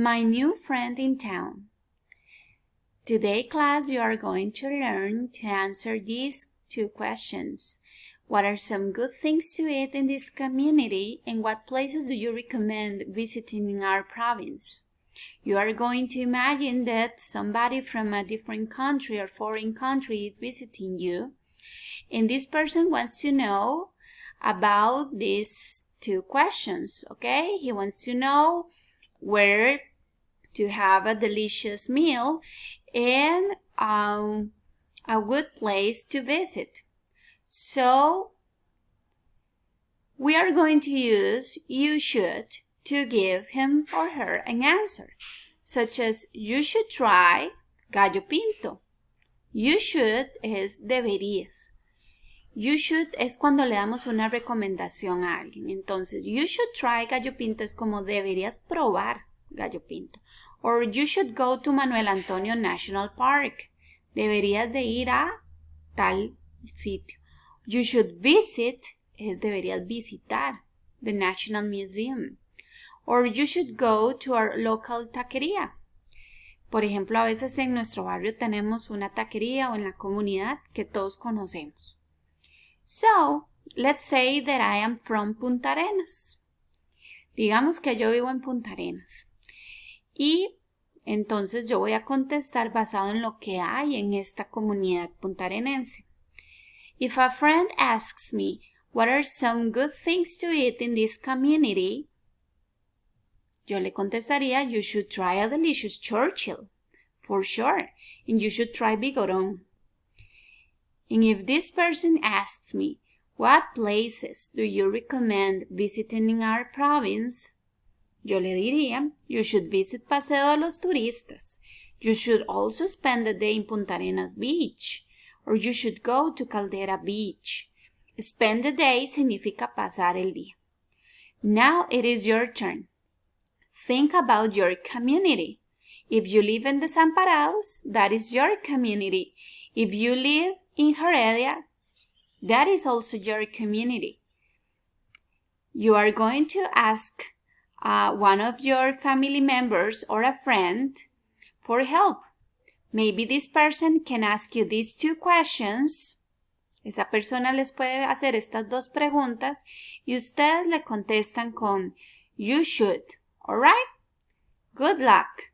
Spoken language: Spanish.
My new friend in town. Today, class, you are going to learn to answer these two questions. What are some good things to eat in this community, and what places do you recommend visiting in our province? You are going to imagine that somebody from a different country or foreign country is visiting you, and this person wants to know about these two questions, okay? He wants to know where to have a delicious meal and a good place to visit. So we are going to use you should to give him or her an answer, such as you should try gallo pinto. You should es deberías. You should es cuando le damos una recomendación a alguien. Entonces, you should try gallo pinto es como deberías probar gallo pinto. Or you should go to Manuel Antonio National Park. Deberías de ir a tal sitio. You should visit es deberías visitar the National Museum. Or you should go to our local taquería. Por ejemplo, a veces en nuestro barrio tenemos una taquería o en la comunidad que todos conocemos. So, let's say that I am from Punta Arenas. Digamos que yo vivo en Punta Arenas. Y entonces yo voy a contestar basado en lo que hay en esta comunidad puntarenense. If a friend asks me, what are some good things to eat in this community? Yo le contestaría, you should try a delicious Churchill, for sure, and you should try Vigorón. And if this person asks me, what places do you recommend visiting in our province? Yo le diría, you should visit Paseo de los Turistas. You should also spend the day in Punta Arenas Beach. Or you should go to Caldera Beach. Spend the day significa pasar el día. Now it is your turn. Think about your community. If you live in Desamparados, that is your community. If you live in Heredia, that is also your community. You are going to ask one of your family members or a friend for help. Maybe this person can ask you these two questions. Esa persona les puede hacer estas dos preguntas y ustedes le contestan con you should. Alright? Good luck.